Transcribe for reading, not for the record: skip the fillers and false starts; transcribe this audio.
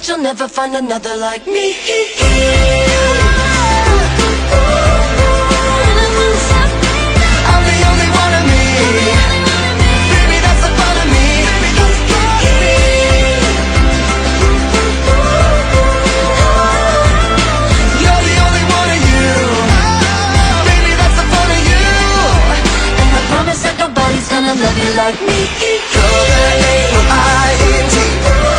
you'll never find another like me. I'm the only one of me. Baby, that's the fun of me. You're the only one of you. Baby, that's the fun of you. And I promise that nobody's gonna love you like me. You're the A-I-N-T.